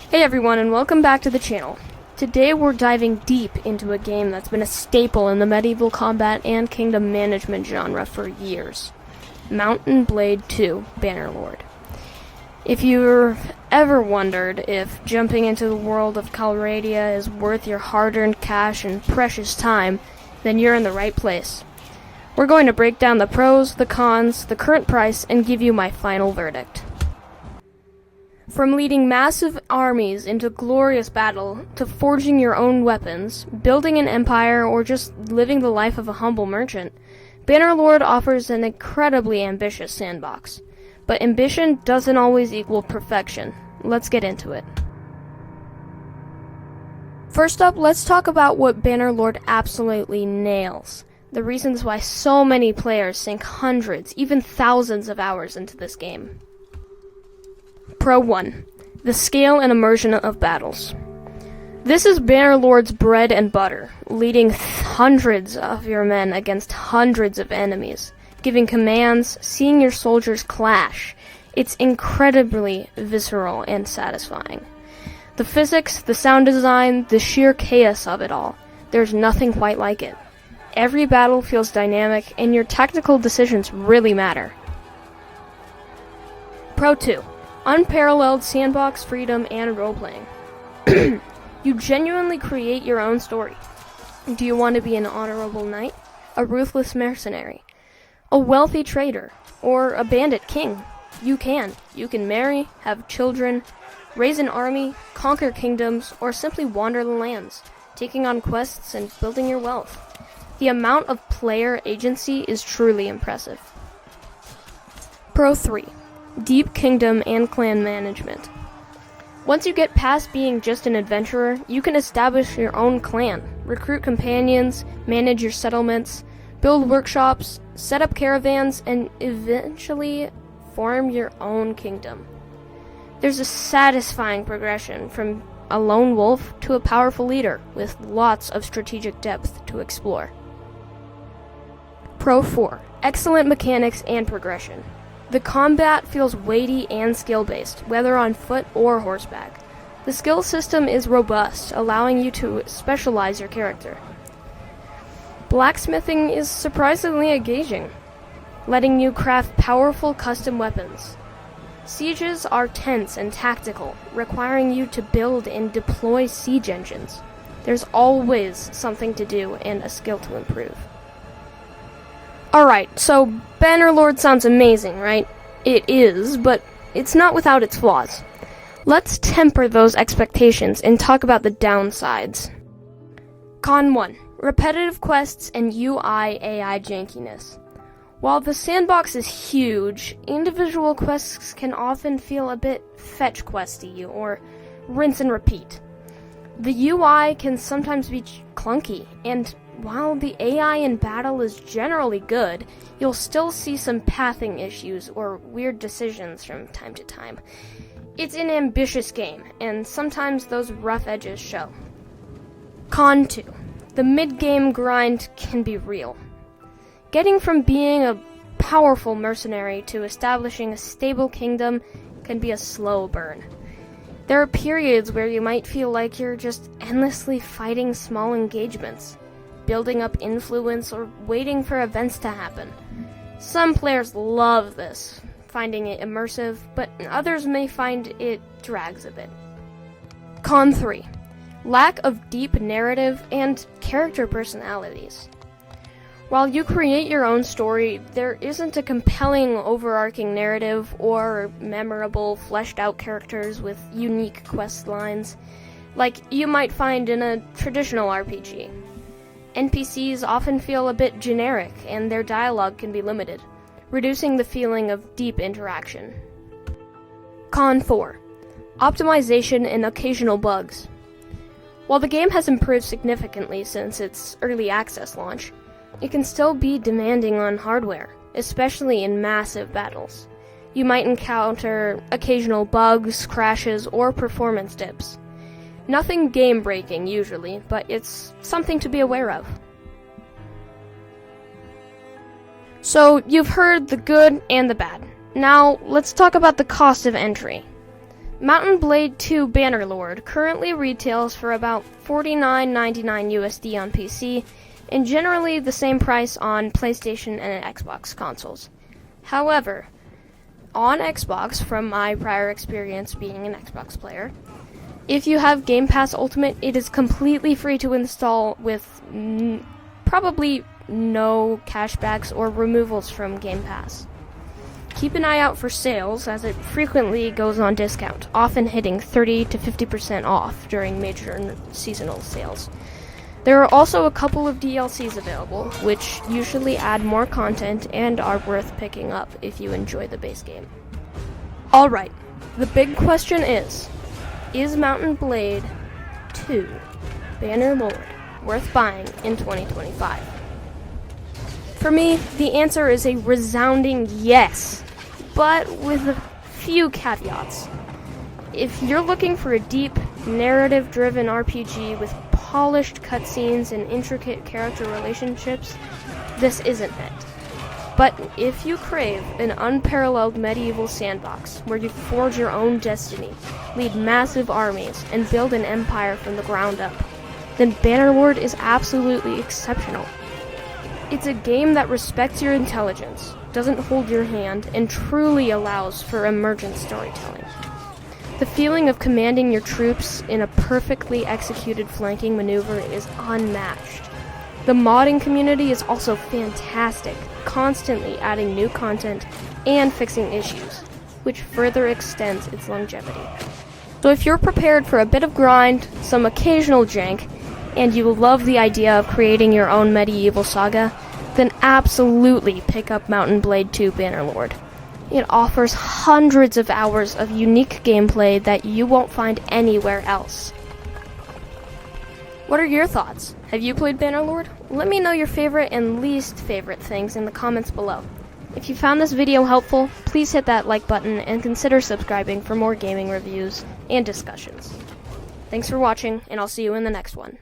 Hey everyone, and welcome back to the channel. Today we're diving deep into a game that's been a staple in the medieval combat and kingdom management genre for years. Mount and Blade 2 Bannerlord. If you've ever wondered if jumping into the world of Calradia is worth your hard-earned cash and precious time, then you're in the right place. We're going to break down the pros, the cons, the current price, and give you my final verdict. From leading massive armies into glorious battle, to forging your own weapons, building an empire, or just living the life of a humble merchant, Bannerlord offers an incredibly ambitious sandbox. But ambition doesn't always equal perfection. Let's get into it. First up, let's talk about what Bannerlord absolutely nails. The reasons why so many players sink hundreds, even thousands of hours into this game. Pro 1. The scale and immersion of battles. This is Bannerlord's bread and butter, leading hundreds of your men against hundreds of enemies, giving commands, seeing your soldiers clash. It's incredibly visceral and satisfying. The physics, the sound design, the sheer chaos of it all, there's nothing quite like it. Every battle feels dynamic, and your tactical decisions really matter. Pro 2. Unparalleled sandbox freedom and role-playing. You genuinely create your own story. Do you want to be an honorable knight, a ruthless mercenary, a wealthy trader, or a bandit king? You can. You can marry, have children, raise an army, conquer kingdoms, or simply wander the lands, taking on quests and building your wealth. The amount of player agency is truly impressive. Pro 3. Deep kingdom and clan management. Once you get past being just an adventurer, you can establish your own clan, recruit companions, manage your settlements, build workshops, set up caravans, and eventually form your own kingdom. There's a satisfying progression from a lone wolf to a powerful leader with lots of strategic depth to explore. Pro 4. Excellent mechanics and progression. The combat feels weighty and skill-based, whether on foot or horseback. The skill system is robust, allowing you to specialize your character. Blacksmithing is surprisingly engaging, letting you craft powerful custom weapons. Sieges are tense and tactical, requiring you to build and deploy siege engines. There's always something to do and a skill to improve. Alright, so Bannerlord sounds amazing, right? It is, but it's not without its flaws. Let's temper those expectations and talk about the downsides. Con 1. Repetitive quests and UI AI jankiness. While the sandbox is huge, individual quests can often feel a bit fetch questy or rinse and repeat. The UI can sometimes be clunky, and while the AI in battle is generally good, you'll still see some pathing issues or weird decisions from time to time. It's an ambitious game, and sometimes those rough edges show. Con 2. The mid-game grind can be real. Getting from being a powerful mercenary to establishing a stable kingdom can be a slow burn. There are periods where you might feel like you're just endlessly fighting small engagements, building up influence, or waiting for events to happen. Some players love this, finding it immersive, but others may find it drags a bit. Con 3. Lack of deep narrative and character personalities. While you create your own story, there isn't a compelling overarching narrative or memorable, fleshed-out characters with unique quest lines, like you might find in a traditional RPG. NPCs often feel a bit generic, and their dialogue can be limited, reducing the feeling of deep interaction. Con 4. Optimization and occasional bugs. While the game has improved significantly since its early access launch, it can still be demanding on hardware, especially in massive battles. You might encounter occasional bugs, crashes, or performance dips. Nothing game-breaking usually, but it's something to be aware of. So, you've heard the good and the bad. Now, let's talk about the cost of entry. Mountain Blade 2 Bannerlord currently retails for about $49.99 USD on PC, and generally the same price on PlayStation and Xbox consoles. However, on Xbox, from my prior experience being an Xbox player, if you have Game Pass Ultimate, it is completely free to install with probably no cashbacks or removals from Game Pass. Keep an eye out for sales, as it frequently goes on discount, often hitting 30 to 50% off during major seasonal sales. There are also a couple of DLCs available, which usually add more content and are worth picking up if you enjoy the base game. Alright, the big question is Mountain Blade 2 Bannerlord worth buying in 2025? For me, the answer is a resounding yes, but with a few caveats. If you're looking for a deep, narrative-driven RPG with polished cutscenes and intricate character relationships, this isn't it. But if you crave an unparalleled medieval sandbox where you forge your own destiny, lead massive armies, and build an empire from the ground up, then Bannerlord is absolutely exceptional. It's a game that respects your intelligence, doesn't hold your hand, and truly allows for emergent storytelling. The feeling of commanding your troops in a perfectly executed flanking maneuver is unmatched. The modding community is also fantastic, constantly adding new content and fixing issues, which further extends its longevity. So if you're prepared for a bit of grind, some occasional jank, and you love the idea of creating your own medieval saga, then absolutely pick up Mountain Blade 2 Bannerlord. It offers hundreds of hours of unique gameplay that you won't find anywhere else. What are your thoughts? Have you played Bannerlord? Let me know your favorite and least favorite things in the comments below. If you found this video helpful, please hit that like button and consider subscribing for more gaming reviews and discussions. Thanks for watching, and I'll see you in the next one.